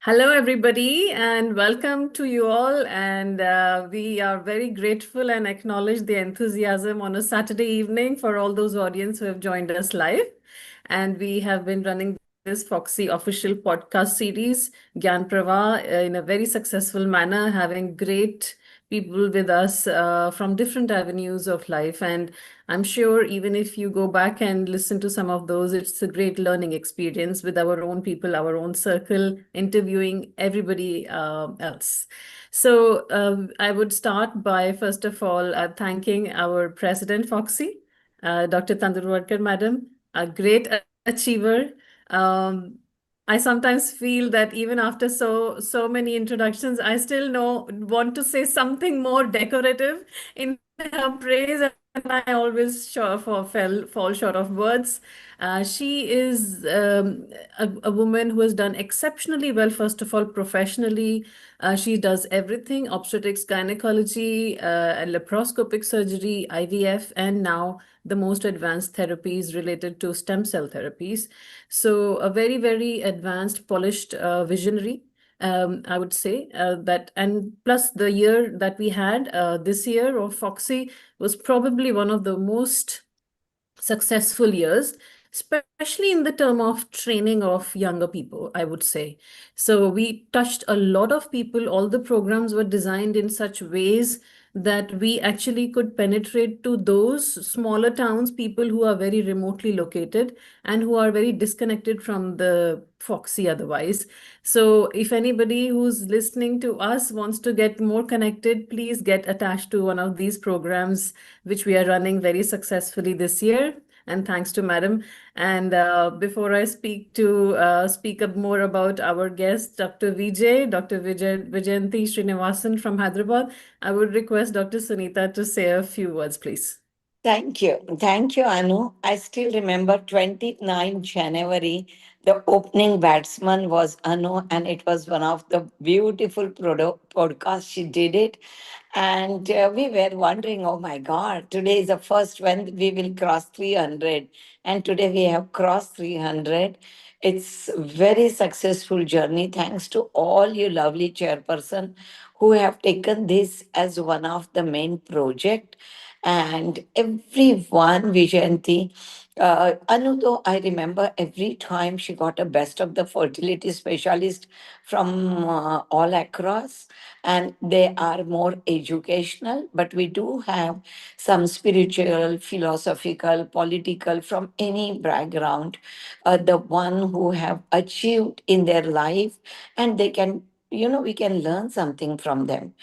Hello, everybody, and welcome to you all. And we are very grateful and acknowledge the enthusiasm on a Saturday evening for all those audience who have joined us live. And we have been running this Foxy official podcast series, Gyan Pravah, in a very successful manner, having great people with us from different avenues of life. And I'm sure even if you go back and listen to some of those, it's a great learning experience with our own people, our own circle, interviewing everybody else. So I would start by, first of all, thanking our president, Foxy, Dr. Tandulwadkar, madam, a great achiever. Um, I sometimes feel that even after so many introductions, I still know want to say something more decorative in her praise, and I always fall short of words. She is a woman who has done exceptionally well, first of all, professionally. She does everything: obstetrics, gynecology, laparoscopic surgery, IVF, and now the most advanced therapies related to stem cell therapies. So, a very, very advanced, polished visionary. I would say that, and plus the year that we had this year of Foxy was probably one of the most successful years, especially in the term of training of younger people, I would say. So we touched a lot of people. All the programs were designed in such ways that we actually could penetrate to those smaller towns, people who are very remotely located and who are very disconnected from the Foxy otherwise. So if anybody who's listening to us wants to get more connected, please get attached to one of these programs, which we are running very successfully this year. And thanks to Madam. And before I speak up more about our guest, Dr. Vijayanti Srinivasan from Hyderabad, I would request Dr. Sunita to say a few words, please. Thank you. Thank you, Anu. I still remember 29 January. The opening batsman was Anu, and it was one of the beautiful podcasts. She did it. And we were wondering, oh my God, today is the first when we will cross 300. And today we have crossed 300. It's very successful journey. Thanks to all you lovely chairperson who have taken this as one of the main project and everyone, Vijayanti. Anu, though, I remember every time she got a best of the fertility specialist from all across, and they are more educational, but we do have some spiritual, philosophical, political from any background, the one who have achieved in their life, and they can, we can learn something from them.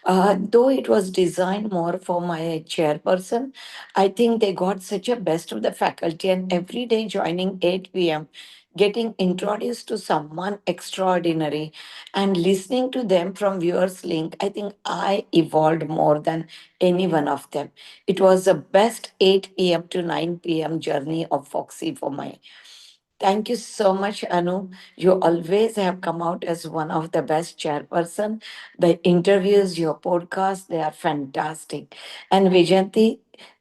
Though it was designed more for my chairperson, I think they got such a best of the faculty, and every day joining 8 p.m., getting introduced to someone extraordinary and listening to them from viewers link, I think I evolved more than any one of them. It was the best 8 p.m. to 9 p.m. journey of Foxy for my. Thank you so much, Anu. You always have come out as one of the best chairperson. The interviews, your podcast, they are fantastic. And Vijanti,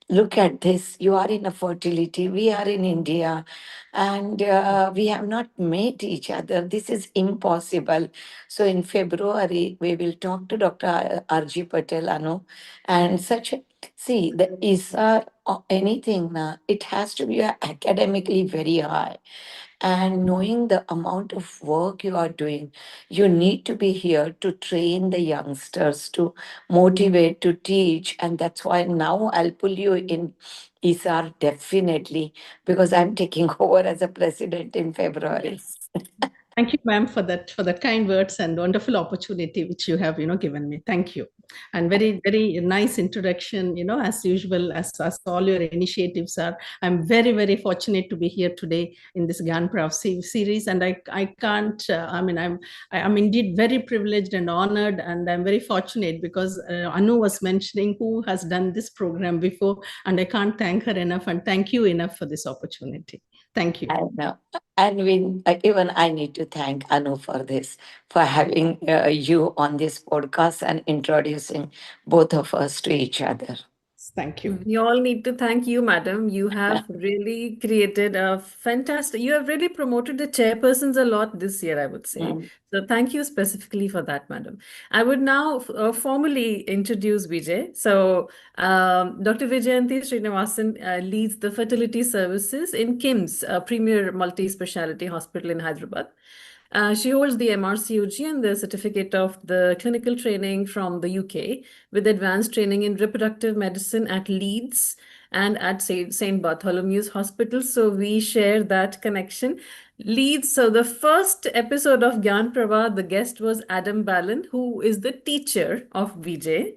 look at this. You are in a fertility. We are in India, and we have not met each other. This is impossible. So in February, we will talk to Dr. R.G. Patel, Anu, and such. See, the ISA or anything, it has to be academically very high, and knowing the amount of work you are doing, you need to be here to train the youngsters, to motivate, to teach. And that's why now I'll pull you in ISAR definitely, because I'm taking over as a president in February. Yes. Thank you, ma'am, for that kind words and wonderful opportunity which you have, given me. Thank you, and very very nice introduction. As usual, as all your initiatives are, I'm very very fortunate to be here today in this Gyan Pravah series, and I can't. I mean, I'm indeed very privileged and honored, and I'm very fortunate because Anu was mentioning who has done this program before, and I can't thank her enough, and thank you enough for this opportunity. Thank you. And, even I need to thank Anu for this, for having you on this podcast and introducing both of us to each other. Thank you. We all need to thank you, madam. You have really created a fantastic, you have really promoted the chairpersons a lot this year, I would say. Mm. So thank you specifically for that, madam. I would now formally introduce Vijay. So Dr. Vijayanti Srinivasan leads the fertility services in KIMS, a premier multi-speciality hospital in Hyderabad. She holds the MRCOG and the certificate of the clinical training from the UK with advanced training in reproductive medicine at Leeds and at St. Bartholomew's Hospital. So we share that connection. Leeds. So the first episode of Gyan Pravah, the guest was Adam Ballin, who is the teacher of Vijay.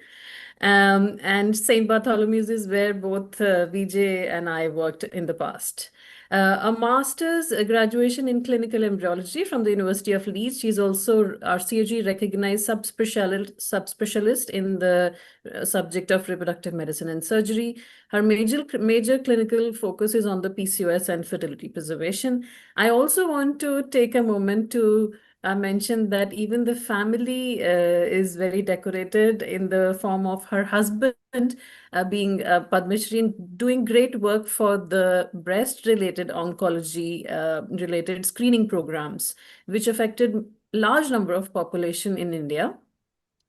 And St. Bartholomew's is where both Vijay and I worked in the past. A master's graduation in clinical embryology from the University of Leeds. She's also RCOG recognized subspecialist in the subject of reproductive medicine and surgery. Her major clinical focus is on the PCOS and fertility preservation. I also want to take a moment to mention that even the family is very decorated in the form of her husband being Padma Shri and doing great work for the breast-related oncology related screening programs, which affected large number of population in India.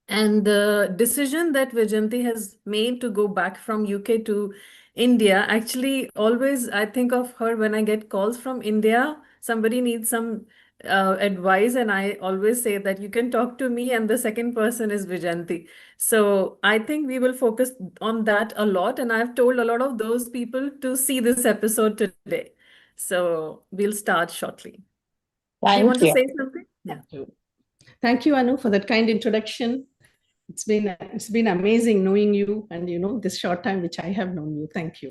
And the decision that Vijayanti has made to go back from UK to India, actually always I think of her when I get calls from India, somebody needs some advice, and I always say that you can talk to me, and the second person is Vijayanti. So I think we will focus on that a lot, and I've told a lot of those people to see this episode today. So we'll start shortly. Do you Thank want to you. say something? Yeah. Thank you, Anu, for that kind introduction. It's been amazing knowing you and this short time which I have known you. Thank you.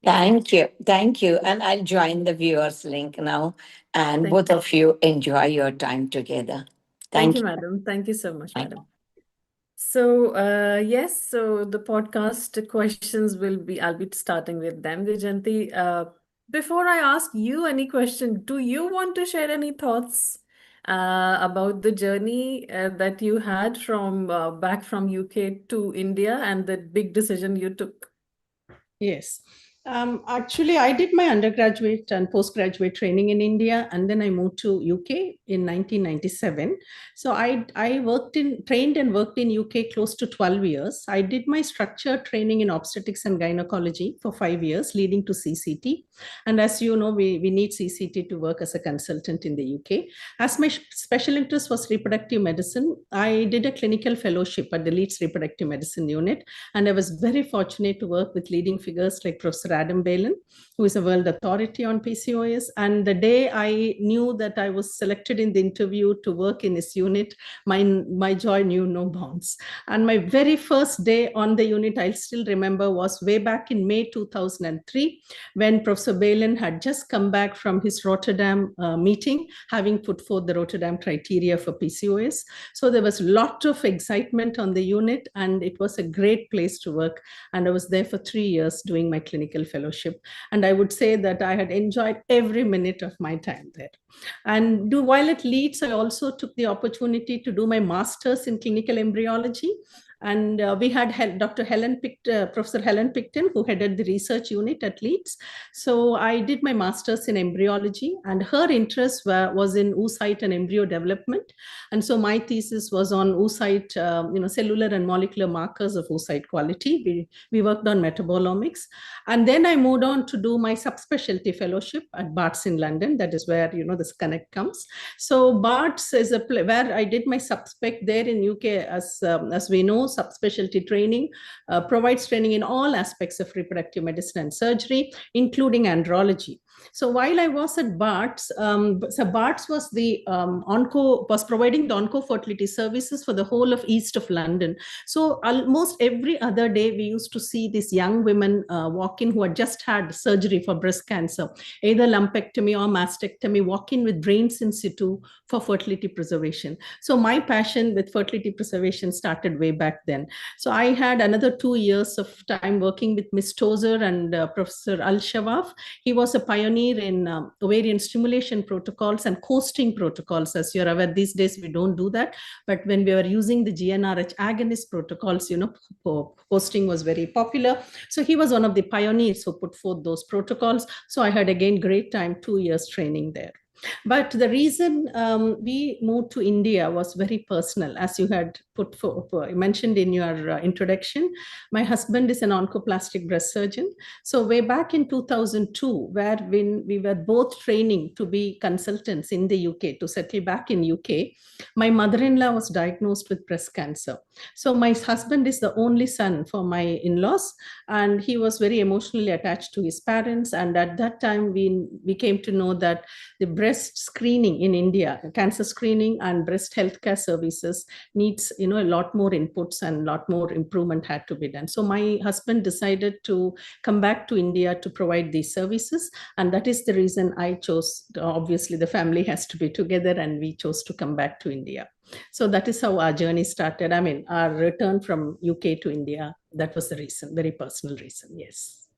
Thank you. Thank you. And I'll join the viewers link now. And Thank both you. of you enjoy your time together. Thank Thank you, you. madam. Thank you so much, Thank madam. So, yes, so the podcast questions I'll be starting with them, Vijanti. Before I ask you any question, do you want to share any thoughts about the journey that you had from back from UK to India and the big decision you took? Yes. Actually, I did my undergraduate and postgraduate training in India, and then I moved to UK in 1997. So I trained and worked in UK close to 12 years. I did my structured training in obstetrics and gynecology for 5 years, leading to CCT. And as you know, we need CCT to work as a consultant in the UK. As my special interest was reproductive medicine, I did a clinical fellowship at the Leeds Reproductive Medicine Unit, and I was very fortunate to work with leading figures like Professor Adam Ballin, who is a world authority on PCOS. And the day I knew that I was selected in the interview to work in this unit, my joy knew no bounds. And my very first day on the unit, I still remember, was way back in May 2003, when Professor Ballin had just come back from his Rotterdam meeting, having put forth the Rotterdam criteria for PCOS. So there was a lot of excitement on the unit, and it was a great place to work. And I was there for 3 years doing my clinical fellowship. And I would say that I had enjoyed every minute of my time there. And while at Leeds, I also took the opportunity to do my master's in clinical embryology. And we had Professor Helen Picton, who headed the research unit at Leeds. So I did my master's in embryology, and her interest was in oocyte and embryo development. And so my thesis was on oocyte, cellular and molecular markers of oocyte quality. We worked on metabolomics. And then I moved on to do my subspecialty fellowship at Barts in London. That is where, this connect comes. So Barts is where I did my subspec there in UK. As we know, subspecialty training provides training in all aspects of reproductive medicine and surgery, including andrology. So while I was at Barts, Barts was was providing the onco fertility services for the whole of east of London. So almost every other day, we used to see these young women walk in who had just had surgery for breast cancer, either lumpectomy or mastectomy, walk in with brains in situ for fertility preservation. So my passion with fertility preservation started way back then. So I had another 2 years of time working with Ms. Tozer and Professor Al-Shawaf. He was a pioneer pioneer in ovarian stimulation protocols and coasting protocols. As you're aware, these days we don't do that. But when we were using the GnRH agonist protocols, coasting was very popular. So he was one of the pioneers who put forth those protocols. So I had again great time, 2 years training there. But the reason we moved to India was very personal, as you had mentioned in your introduction. My husband is an oncoplastic breast surgeon. So way back in 2002, where when we were both training to be consultants in the UK, to settle back in UK, my mother-in-law was diagnosed with breast cancer. So my husband is the only son for my in-laws, and he was very emotionally attached to his parents. And at that time, we came to know that the breast screening in India, cancer screening and breast healthcare services needs, a lot more inputs and a lot more improvement had to be done. So my husband decided to come back to India to provide these services. And that is the reason I chose, obviously the family has to be together, and we chose to come back to India. So that is how our journey started. I mean, our return from UK to India, that was the reason, very personal reason, yes.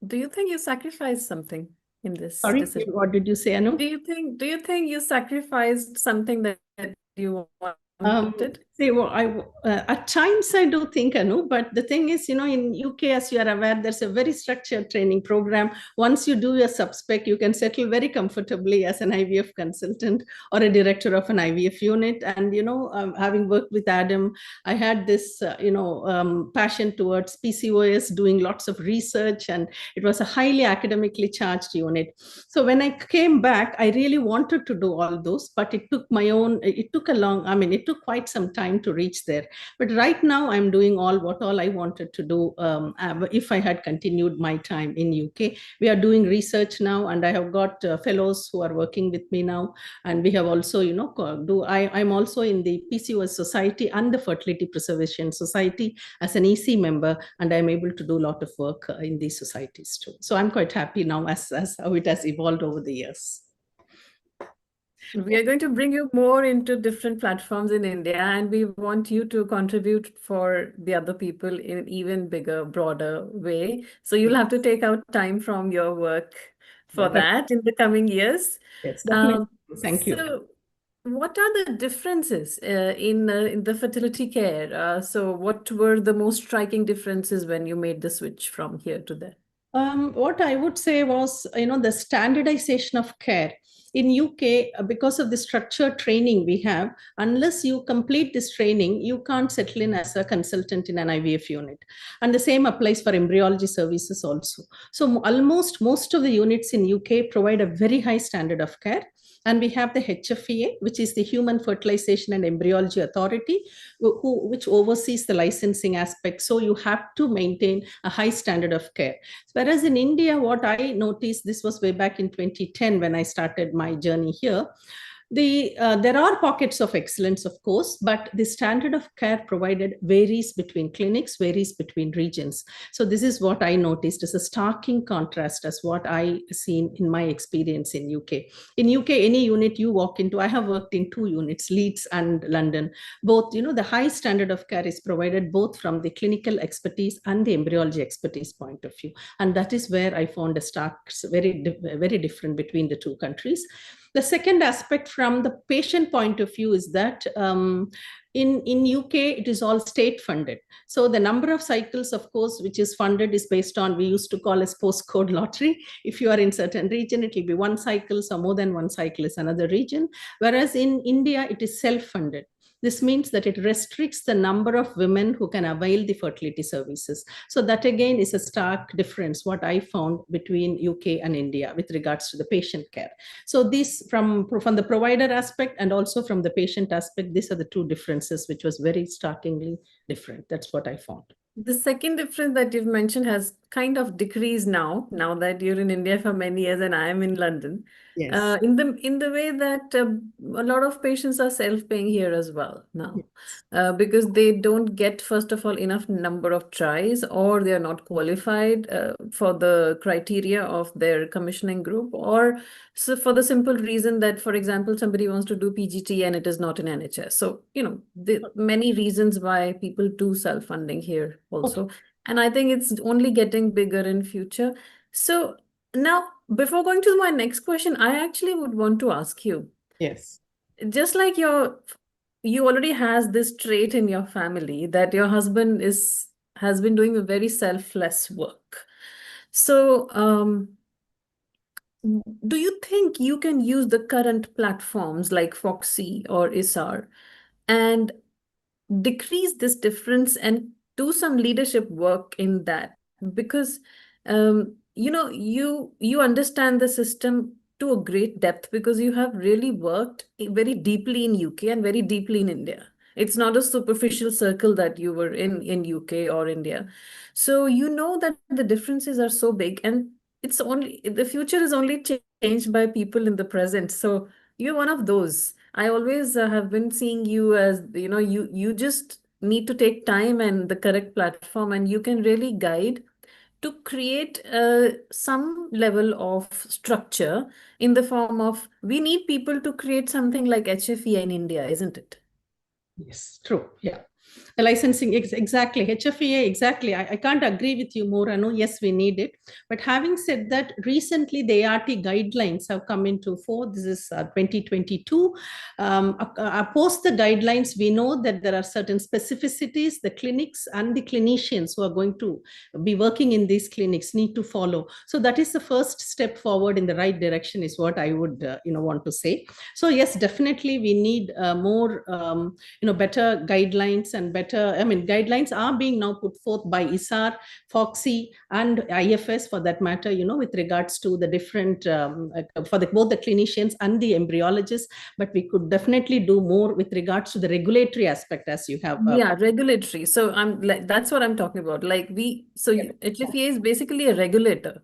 Do you think you sacrificed something in this Sorry, decision? what did you say, Anu? Do you think you sacrificed something that you wanted? At times I do think, Anu, but the thing is, in UK, as you are aware, there's a very structured training program. Once you do your sub-spec, you can settle very comfortably as an IVF consultant or a director of an IVF unit. And, having worked with Adam, I had this, passion towards PCOS, doing lots of research, and it was a highly academically charged unit. So when I came back, I really wanted to do all those, but it took quite some time to reach there. But right now I'm doing all I wanted to do if I had continued my time in UK. We are doing research now, and I have got fellows who are working with me now. And we have also, I'm also in the PCOS Society and the Fertility Preservation Society as an EC member, and I'm able to do a lot of work in these societies too. So I'm quite happy now as how it has evolved over the years. We are going to bring you more into different platforms in India, and we want you to contribute for the other people in an even bigger, broader way. So you'll have to take out time from your work for that in the coming years. Yes, definitely. Thank you. So what are the differences in the fertility care? So what were the most striking differences when you made the switch from here to there? What I would say was, the standardization of care. In UK, because of the structured training we have, unless you complete this training, you can't settle in as a consultant in an IVF unit. And the same applies for embryology services also. So almost most of the units in UK provide a very high standard of care. And we have the HFEA, which is the Human Fertilization and Embryology Authority, which oversees the licensing aspect. So you have to maintain a high standard of care. Whereas in India, what I noticed, this was way back in 2010 when I started my journey here, there are pockets of excellence, of course, but the standard of care provided varies between clinics, varies between regions. So this is what I noticed as a starking contrast as what I seen in my experience in UK. In UK, any unit you walk into, I have worked in 2 units, Leeds and London. Both, the high standard of care is provided both from the clinical expertise and the embryology expertise point of view. And that is where I found a stark, very different between the 2 countries. The second aspect from the patient point of view is that in UK, it is all state funded. So the number of cycles, of course, which is funded is based on, we used to call as postcode lottery. If you are in certain region, it will be 1 cycle, so more than 1 cycle is another region. Whereas in India, it is self-funded. This means that it restricts the number of women who can avail the fertility services. So that again is a stark difference, what I found between UK and India with regards to the patient care. So these from the provider aspect and also from the patient aspect, these are the 2 differences, which was very starkingly different. That's what I found. The second difference that you've mentioned has kind of decreased now that you're in India for many years and I am in London. Yes. In the way that a lot of patients are self-paying here as well now, because they don't get, first of all, enough number of tries, or they are not qualified for the criteria of their commissioning group, or so for the simple reason that, for example, somebody wants to do PGT and it is not in NHS. So, the many reasons why people do self-funding here also. Okay. And I think it's only getting bigger in future. So Now, before going to my next question, I actually would want to ask you, Yes. just like you already has this trait in your family that your husband has been doing a very selfless work. So, do you think you can use the current platforms like Foxy or ISAR and decrease this difference and do some leadership work in that? Because you understand the system to a great depth because you have really worked very deeply in UK and very deeply in India. It's not a superficial circle that you were in UK or India. So you know that the differences are so big, and it's only the future is only changed by people in the present. So you're one of those. I always have been seeing you as, you just need to take time and the correct platform, and you can really guide to create some level of structure in the form of we need people to create something like HFEA in India, isn't it? Yes, true. Yeah. The licensing, exactly. HFEA, exactly. I can't agree with you more. I know, yes, we need it. But having said that, recently the ART guidelines have come into force. This is 2022. Post the guidelines, we know that there are certain specificities the clinics and the clinicians who are going to be working in these clinics need to follow. So that is the first step forward in the right direction, is what I would want to say. So yes, definitely we need more better guidelines and better, guidelines are being now put forth by ISAR, Foxy, and IFS for that matter, with regards to the different, for both the clinicians and the embryologists. But we could definitely do more with regards to the regulatory aspect, as you have. Yeah, regulatory. So I'm like, that's what I'm talking about. Like HFEA is basically a regulator.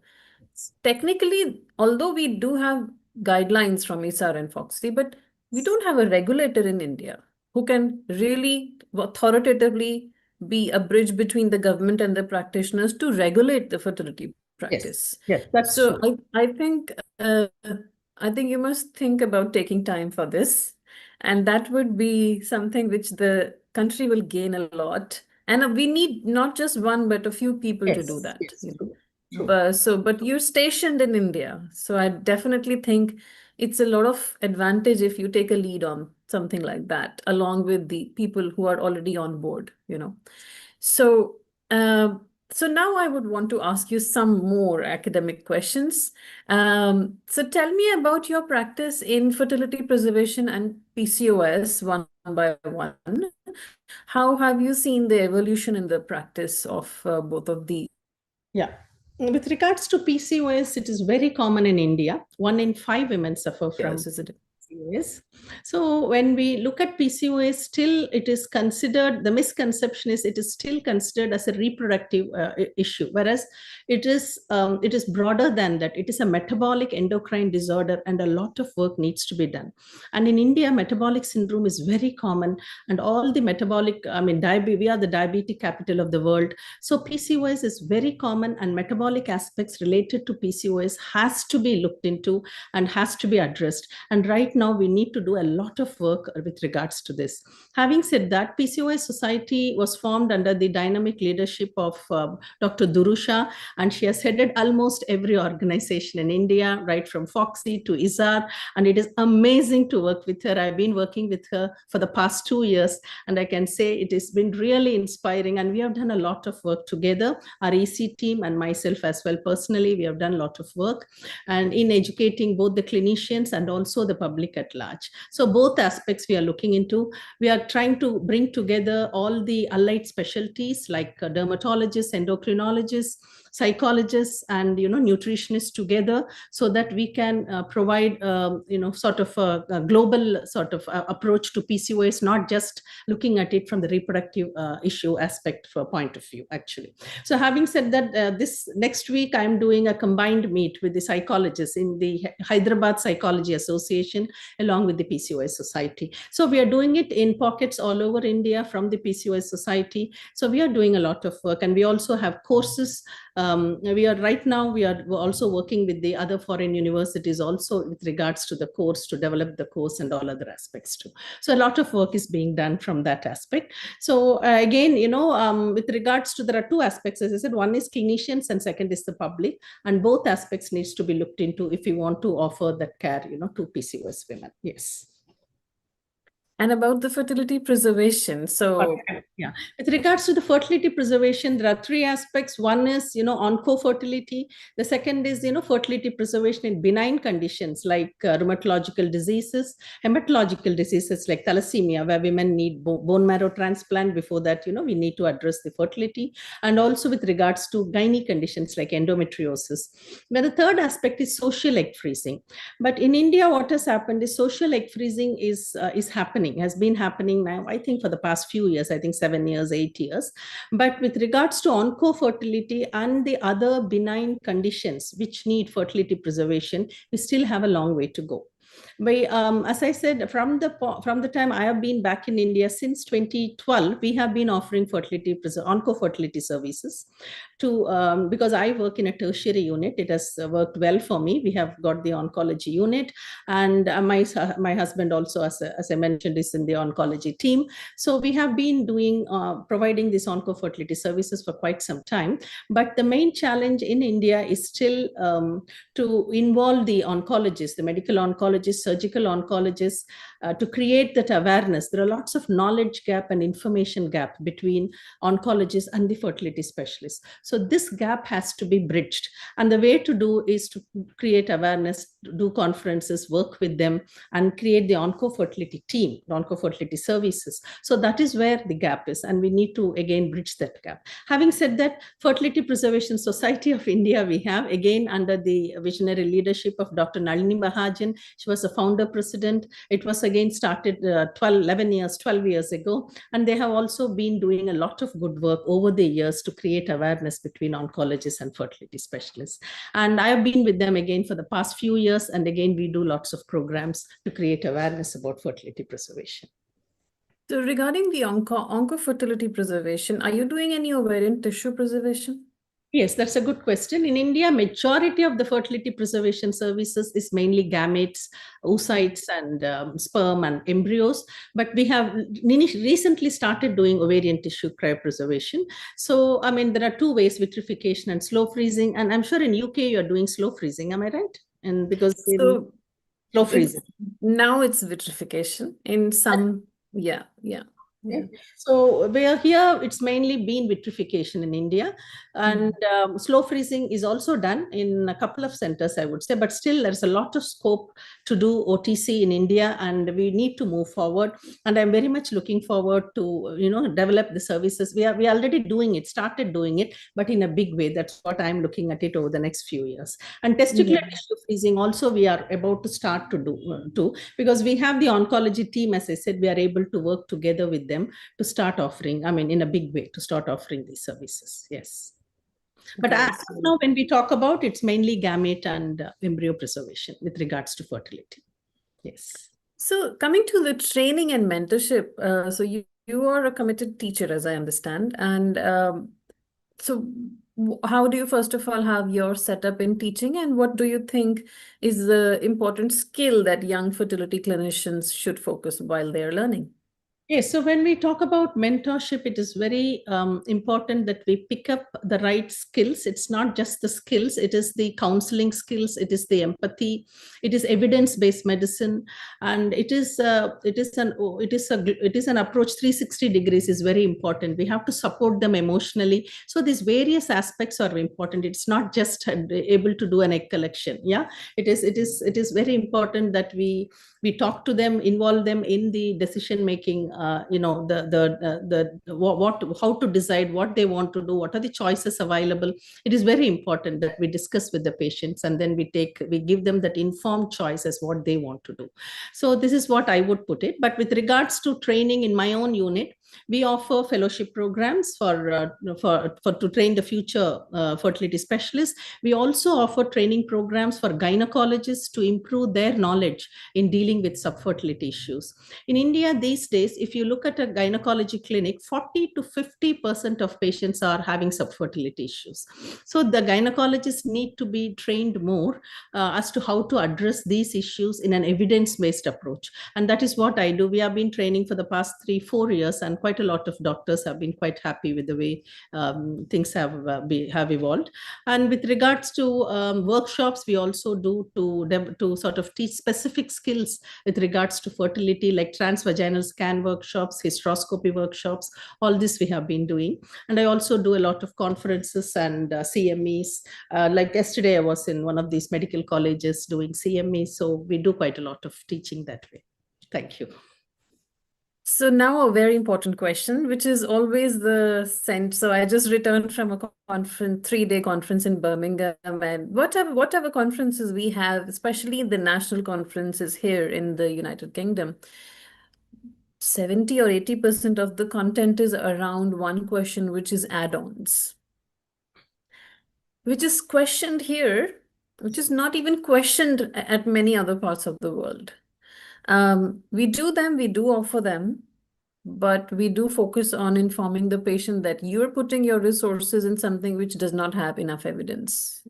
Technically, although we do have guidelines from ISAR and Foxy, but we don't have a regulator in India who can really authoritatively be a bridge between the government and the practitioners to regulate the fertility Yes, practice. yes, that's So true. I think you must think about taking time for this, and that would be something which the country will gain a lot. And we need not just one, but a few people to do Yes, that. yes, true, true. But you're stationed in India, so I definitely think it's a lot of advantage if you take a lead on something like that, along with the people who are already on board. So, so now I would want to ask you some more academic questions. So tell me about your practice in fertility preservation and PCOS one by one. How have you seen the evolution in the practice of both of these? Yeah. With regards to PCOS, it is very common in India. 1 in 5 women suffer from Yes, is it? PCOS. So when we look at PCOS, still it is considered, the misconception is it is still considered as a reproductive issue, whereas it is broader than that. It is a metabolic endocrine disorder, and a lot of work needs to be done. And in India, metabolic syndrome is very common, and all the metabolic, we are the diabetic capital of the world. So PCOS is very common, and metabolic aspects related to PCOS has to be looked into and has to be addressed. And right now we need to do a lot of work with regards to this. Having said that, PCOS Society was formed under the dynamic leadership of Dr. Durusha, and she has headed almost every organization in India, right from Foxy to ISAR, and it is amazing to work with her. I've been working with her for the past 2 years, and I can say it has been really inspiring, and we have done a lot of work together. Our EC team and myself as well, personally, we have done a lot of work and in educating both the clinicians and also the public at large. So both aspects we are looking into. We are trying to bring together all the allied specialties like dermatologists, endocrinologists, psychologists, and nutritionists together, so that we can provide sort of a global sort of approach to PCOS, not just looking at it from the reproductive issue aspect for point of view, actually. So having said that, this next week I'm doing a combined meet with the psychologists in the Hyderabad Psychology Association along with the PCOS Society. So we are doing it in pockets all over India from the PCOS Society. So we are doing a lot of work, and we also have courses we are right now, we are also working with the other foreign universities also with regards to the course, to develop the course and all other aspects too. So a lot of work is being done from that aspect. So again, with regards to, there are two aspects, as I said, one is clinicians and second is the public, and both aspects needs to be looked into if you want to offer that care, to PCOS women. Yes. And about the fertility preservation. So, yeah, with regards to the fertility preservation, there are three aspects. One is, onco-fertility. The second is, fertility preservation in benign conditions like rheumatological diseases, hematological diseases like thalassemia, where women need bone marrow transplant. Before that, we need to address the fertility. And also with regards to gynae conditions like endometriosis. Now, the third aspect is social egg freezing. But in India, what has happened is social egg freezing is happening, has been happening now, I think, for the past few years, I think 7 years, 8 years. But with regards to onco-fertility and the other benign conditions which need fertility preservation, we still have a long way to go. But as I said, from the time I have been back in India since 2012, we have been offering onco-fertility services to because I work in a tertiary unit. It has worked well for me. We have got the oncology unit, and my husband also, as I mentioned, is in the oncology team. So we have been doing providing these onco-fertility services for quite some time. But the main challenge in India is still to involve the oncologists, the medical oncologists, surgical oncologists, to create that awareness. There are lots of knowledge gap and information gap between oncologists and the fertility specialists. So this gap has to be bridged. And the way to do is to create awareness, do conferences, work with them, and create the onco-fertility team, the onco-fertility services. So that is where the gap is. And we need to, again, bridge that gap. Having said that, Fertility Preservation Society of India, we have, again, under the visionary leadership of Dr. Nalini Mahajan. She was a founder president. It was again started 12 years ago. And they have also been doing a lot of good work over the years to create awareness between oncologists and fertility specialists. And I have been with them again for the past few years. And again, we do lots of programs to create awareness about fertility preservation. So regarding the onco-fertility preservation, are you doing any ovarian tissue preservation? Yes, that's a good question. In India, majority of the fertility preservation services is mainly gametes, oocytes, and sperm and embryos. But we have recently started doing ovarian tissue cryopreservation. So, I mean, there are two ways: vitrification and slow freezing. And I'm sure in UK you're doing slow freezing. Am I right? And because So slow freezing. Now it's vitrification in some, yeah. Okay. So where here it's mainly been vitrification in India, and slow freezing is also done in a couple of centers, I would say, but still there's a lot of scope to do OTC in India, and we need to move forward. And I'm very much looking forward to develop the services. We are already doing it, started doing it, but in a big way. That's what I'm looking at it over the next few years. And testicular tissue freezing also we are about to start to do too, because we have the oncology team. As I said, we are able to work together with them to start offering, I mean, in a big way, to start offering these services. Yes. But as of now, when we talk about, it's mainly gamete and embryo preservation with regards to fertility. Yes. So coming to the training and mentorship, so you are a committed teacher, as I understand. And so how do you, first of all, have your setup in teaching, and what do you think is the important skill that young fertility clinicians should focus while they're learning? Yes, so when we talk about mentorship, it is very important that we pick up the right skills. It's not just the skills; it is the counseling skills, it is the empathy, it is evidence-based medicine, and it is an approach 360 degrees is very important. We have to support them emotionally. So these various aspects are important. It's not just able to do an egg collection. Yeah, it is very important that we talk to them, involve them in the decision making. How to decide what they want to do, what are the choices available. It is very important that we discuss with the patients, and then we give them that informed choice as what they want to do. So this is what I would put it. But with regards to training in my own unit, We offer fellowship programs for to train the future fertility specialists. We also offer training programs for gynecologists to improve their knowledge in dealing with subfertility issues. In India these days, if you look at a gynecology clinic, 40 to 50% of patients are having subfertility issues. So the gynecologists need to be trained more as to how to address these issues in an evidence-based approach. And that is what I do. We have been training for the past 3-4 years, and quite a lot of doctors have been quite happy with the way things have evolved. And with regards to workshops, we also do to sort of teach specific skills with regards to fertility, like transvaginal scan workshops, hysteroscopy workshops. All this we have been doing. And I also do a lot of conferences and CMEs. Like yesterday, I was in one of these medical colleges doing CME. So we do quite a lot of teaching that way. Thank you. So now a very important question, which is always the sense. So I just returned from a conference, 3-day conference in Birmingham, and whatever conferences we have, especially the national conferences here in the United Kingdom, 70 or 80% of the content is around one question, which is add-ons, which is questioned here, which is not even questioned at many other parts of the world. We do offer them, but we do focus on informing the patient that you're putting your resources in something which does not have enough evidence.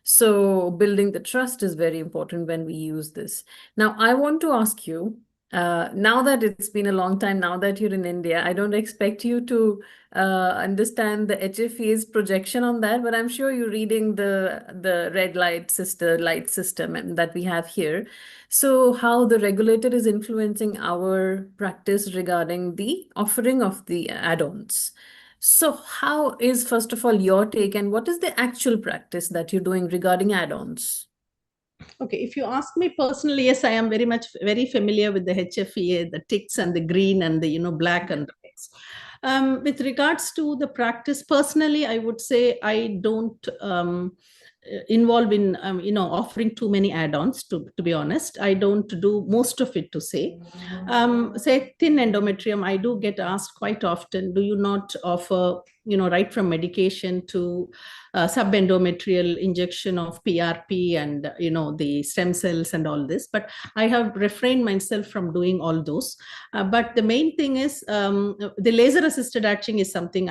So building the trust is very important when we use this. Now, I want to ask you, now that it's been a long time, now that you're in India, I don't expect you to understand the HFE's projection on that, but I'm sure you're reading the red light system that we have here. So how the regulator is influencing our practice regarding the offering of the add-ons. So how is, first of all, your take, and what is the actual practice that you're doing regarding add-ons? Okay, if you ask me personally, yes, I am very familiar with the HFEA, the ticks and the green and the black and reds. With regards to the practice, personally, I would say I don't involve in offering too many add-ons. To be honest, I don't do most of it. To say thin endometrium, I do get asked quite often, do you not offer right from medication to subendometrial injection of PRP and the stem cells and all this, but I have refrained myself from doing all those. But the main thing is the laser assisted hatching is something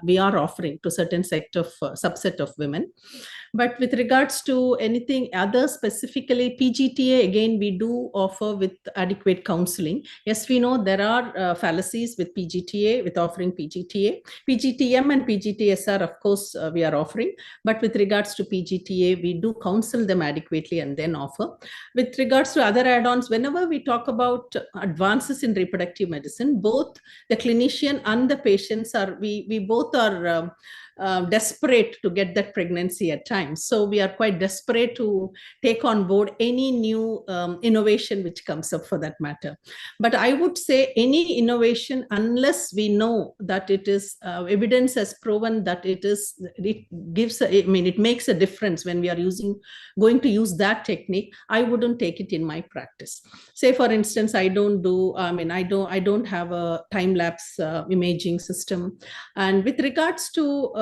we are offering to certain subset of women. But with regards to anything other, specifically PGTA, again, we do offer with adequate counseling. Yes, we know there are fallacies with PGTA, with offering PGTA. PGTM and PGTSR, of course, we are offering. But with regards to PGTA, we do counsel them adequately and then offer. With regards to other add-ons, whenever we talk about advances in reproductive medicine, both the clinician and the patients we both are desperate to get that pregnancy at times. So we are quite desperate to take on board any new innovation which comes up, for that matter. But I would say any innovation, unless we know that it is evidence has proven that it makes a difference when we are going to use that technique, I wouldn't take it in my practice. Say, for instance, I don't have a time-lapse imaging system. And with regards to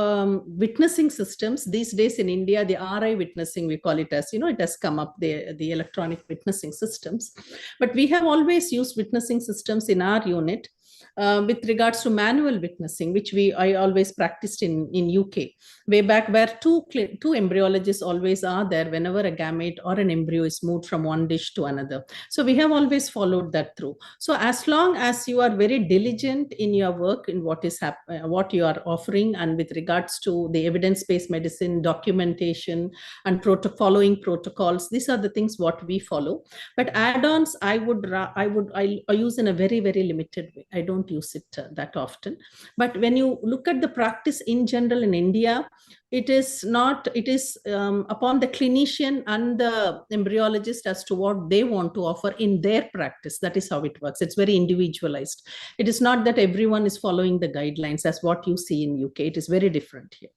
witnessing systems, these days in India, the RI witnessing, we call it as, it has come up, the electronic witnessing systems. But we have always used witnessing systems in our unit. With regards to manual witnessing, which I always practiced in UK, way back, where two embryologists always are there whenever a gamete or an embryo is moved from one dish to another. So we have always followed that through. So as long as you are very diligent in your work, in what you are offering, and with regards to the evidence-based medicine, documentation, and following protocols, these are the things what we follow. But add-ons, I use in a very, very limited way. I don't use it that often. But when you look at the practice in general in India, it is upon the clinician and the embryologist as to what they want to offer in their practice. That is how it works. It's very individualized. It is not that everyone is following the guidelines as what you see in UK. It is very different here.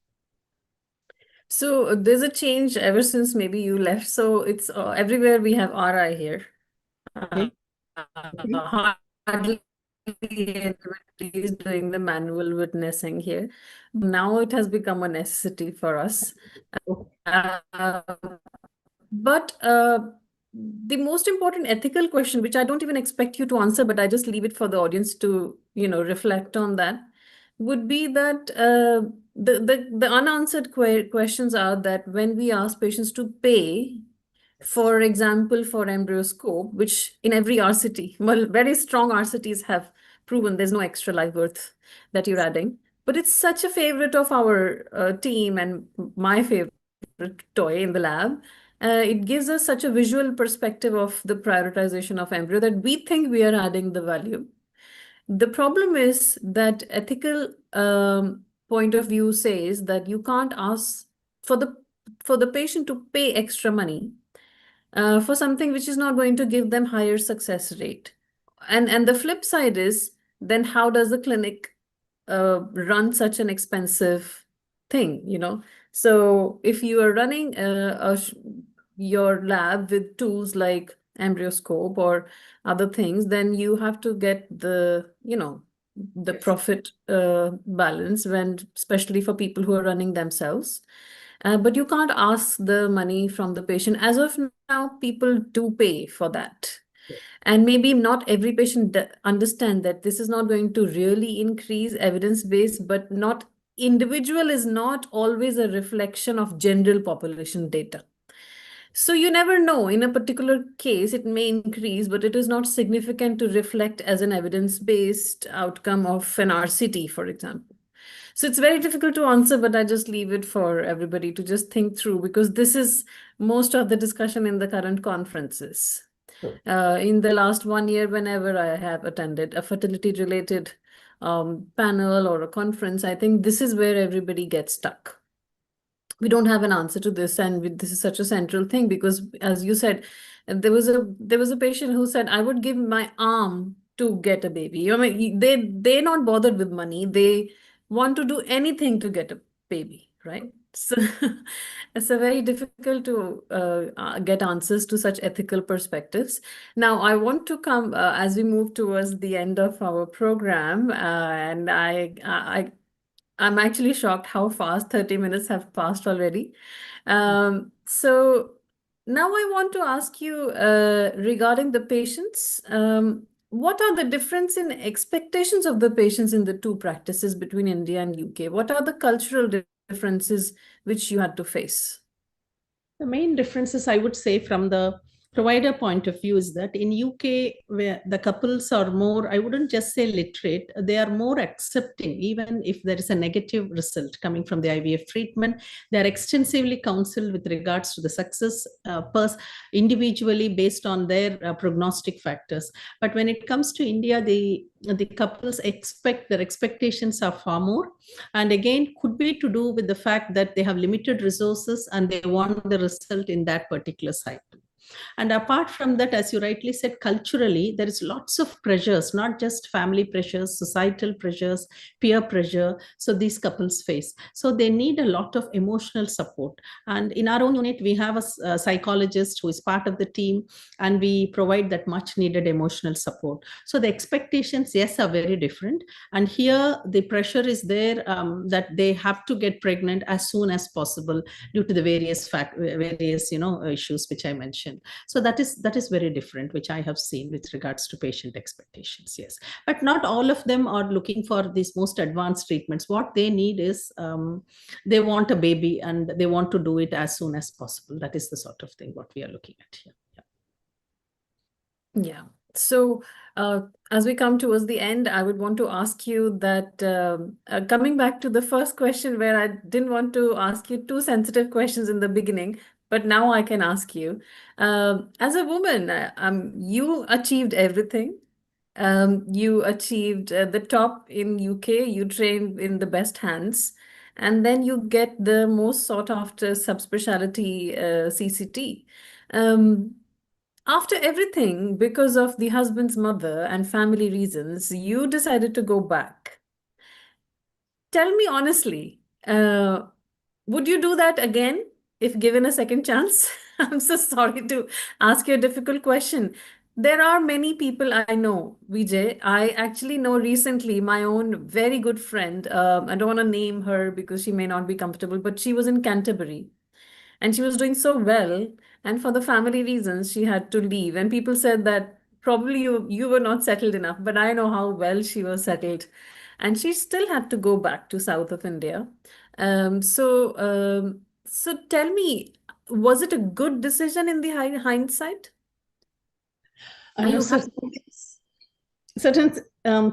So there's a change ever since maybe you left. So it's everywhere we have RI here. Okay. Hardly anybody is doing the manual witnessing here. Now it has become a necessity for us. Uh, but the most important ethical question, which I don't even expect you to answer, but I just leave it for the audience to, reflect on that, would be that the unanswered questions are that when we ask patients to pay, for example, for embryoscope, which in every RCT, well, very strong RCTs have proven there's no extra live birth that you're adding. But it's such a favorite of our team and my favorite toy in the lab. It gives us such a visual perspective of the prioritization of embryo that we think we are adding the value. The problem is that ethical point of view says that you can't ask for the patient to pay extra money for something which is not going to give them higher success rate. And the flip side is, then how does the clinic run such an expensive thing? So if you are running your lab with tools like embryoscope or other things, then you have to get the Yes. profit balance, when especially for people who are running themselves. But you can't ask the money from the patient. As of now, people do pay for that. And maybe not every patient understand that this is not going to really increase evidence base, but not individual is not always a reflection of general population data. So you never know. In a particular case, it may increase, but it is not significant to reflect as an evidence-based outcome of an RCT, for example. So it's very difficult to answer, but I just leave it for everybody to just think through, because this is most of the discussion in the current conferences. In the last 1 year, whenever I have attended a fertility-related panel or a conference, I think this is where everybody gets stuck. We don't have an answer to this, and this is such a central thing, because as you said, there was a patient who said, I would give my arm to get a baby. I mean, they're not bothered with money. They want to do anything to get a baby, right? So it's a very difficult to get answers to such ethical perspectives. Now, I want to come as we move towards the end of our program, and I'm actually shocked how fast 30 minutes have passed already. So now I want to ask you regarding the patients. What are the difference in expectations of the patients in the two practices between India and UK? What are the cultural differences which you had to face? The main differences, I would say, from the provider point of view is that in UK, where the couples are more, I wouldn't just say literate, they are more accepting. Even if there is a negative result coming from the IVF treatment, they are extensively counseled with regards to the success individually based on their prognostic factors. But when it comes to India, the couples expect, their expectations are far more, and again could be to do with the fact that they have limited resources and they want the result in that particular site. And apart from that, as you rightly said, culturally, there is lots of pressures, not just family pressures, societal pressures, peer pressure. So these couples face. So they need a lot of emotional support. And in our own unit, we have a psychologist who is part of the team, and we provide that much needed emotional support. So the expectations, yes, are very different. And here the pressure is there that they have to get pregnant as soon as possible due to the various issues which I mentioned. So that is very different, which I have seen with regards to patient expectations. Yes, but not all of them are looking for these most advanced treatments. What they need is they want a baby and they want to do it as soon as possible. That is the sort of thing what we are looking at here. Yeah. So, as we come towards the end, I would want to ask you that coming back to the first question, where I didn't want to ask you two sensitive questions in the beginning, but now I can ask you. As a woman, you achieved everything. You achieved the top in UK, you trained in the best hands, and then you get the most sought after subspecialty CCT. Um, After everything, because of the husband's mother and family reasons, you decided to go back. Tell me honestly, would you do that again if given a second chance? I'm so sorry to ask you a difficult question, There are many people I know, Vijay. I actually know recently my own very good friend. I don't want to name her because she may not be comfortable, but she was in Canterbury and she was doing so well. And for the family reasons, she had to leave. And people said that probably you were not settled enough, but I know how well she was settled. And she still had to go back to south of India. So tell me, was it a good decision in the hindsight? I Are know you happy? certain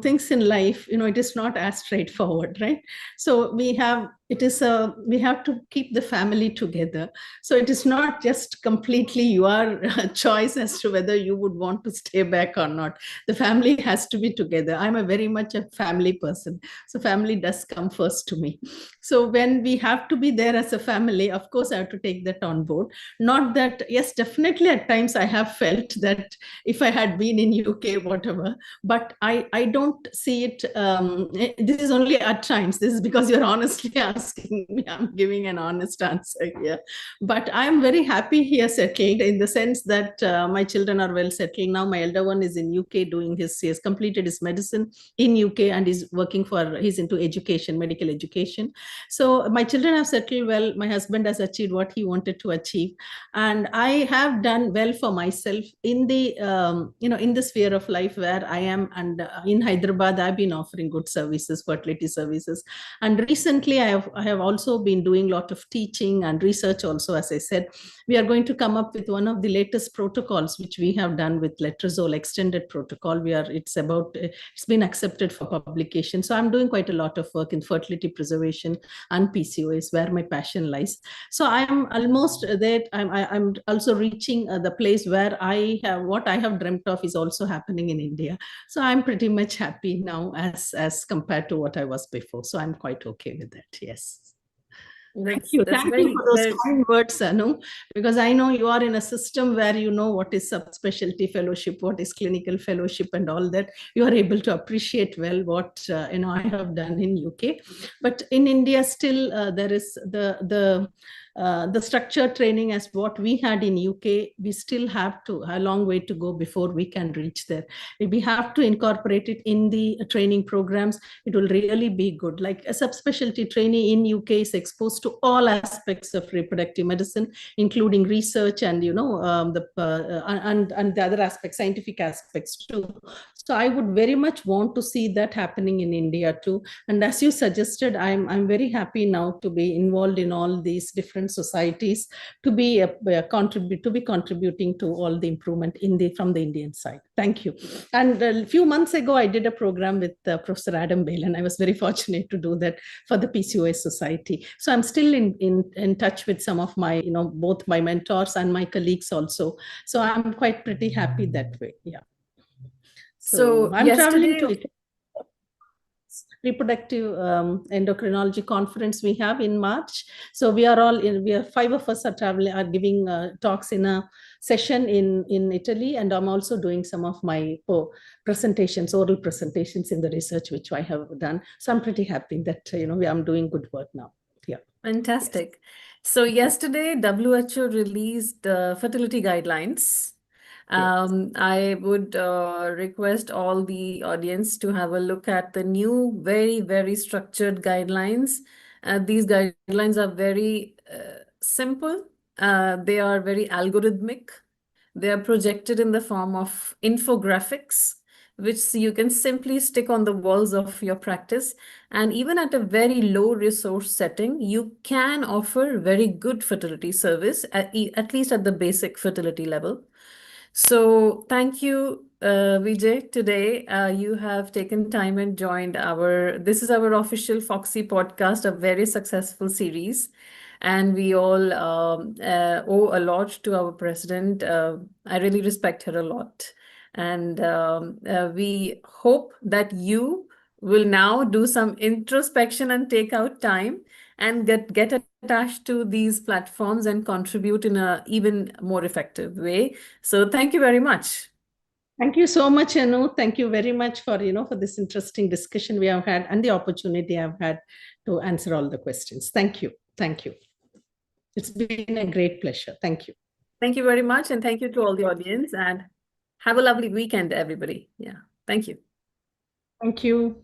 things in life, it is not as straightforward, right? So we have to keep the family together. So it is not just completely your choice as to whether you would want to stay back or not. The family has to be together. I'm a very much a family person, so family does come first to me. So when we have to be there as a family, of course I have to take that on board. Not that, yes, definitely at times I have felt that if I had been in UK, whatever, but I don't see it. This is only at times. This is because you're honestly asking me. I'm giving an honest answer here. But I'm very happy here settled, in the sense that my children are well settled now. My elder one is in UK doing he has completed his medicine in UK and is working he's into education, medical education. So my children have settled well. My husband has achieved what he wanted to achieve, and I have done well for myself in the in the sphere of life where I am. And in Hyderabad I've been offering good services, fertility services, and recently I have also been doing a lot of teaching and research also. As I said, we are going to come up with one of the latest protocols which we have done with letrozole extended protocol. It's been accepted for publication. So I'm doing quite a lot of work in fertility preservation and PCOS, where my passion lies. So I'm almost there. I'm also reaching the place where what I have dreamt of is also happening in India. So I'm pretty much happy now as compared to what I was before. So I'm quite okay with that. Yes. Thank you. That's Thank you very, for those very kind words, Anu, because I know you are in a system where you know what is subspecialty fellowship, what is clinical fellowship, and all that. You are able to appreciate well what I have done in UK, but in India still there is the structured training as what we had in UK. We still have a long way to go before we can reach there. We have to incorporate it in the training programs. It will really be good. Like a subspecialty trainee in UK is exposed to all aspects of reproductive medicine, including research and and the other aspects, scientific aspects too. So I would very much want to see that happening in India too. And as you suggested, I'm very happy now to be involved in all these different societies, to be contributing to all the improvement from the Indian side. Thank you. And a few months ago, I did a program with Professor Adam Bale, and I was very fortunate to do that for the PCOS Society. So I'm still in touch with some of my, both my mentors and my colleagues also. So I'm quite pretty happy that way. Yeah. So I'm traveling to reproductive endocrinology conference we have in March. So we are 5 of us are giving talks in a session in Italy, and I'm also doing some of my oral presentations in the research which I have done. So I'm pretty happy that I'm doing good work now. Yeah. fantastic. Yes. So yesterday, WHO released fertility guidelines. I would request all the audience to have a look at the new, very, very structured guidelines. These guidelines are very simple. They are very algorithmic. They are projected in the form of infographics, which you can simply stick on the walls of your practice. And even at a very low resource setting, you can offer very good fertility service, at least at the basic fertility level. So thank you, Vijay. Today, you have taken time and joined this is our official Foxy podcast, a very successful series. And we all owe a lot to our president. I really respect her a lot. And we hope that you will now do some introspection and take out time and get attached to these platforms and contribute in a even more effective way. So thank you very much. Thank you so much, Anu. Thank you very much for this interesting discussion we have had and the opportunity I've had to answer all the questions. Thank you. Thank you. It's been a great pleasure. Thank you. Thank you very much. And thank you to all the audience. And Have a lovely weekend, everybody. Yeah. Thank you. Thank you.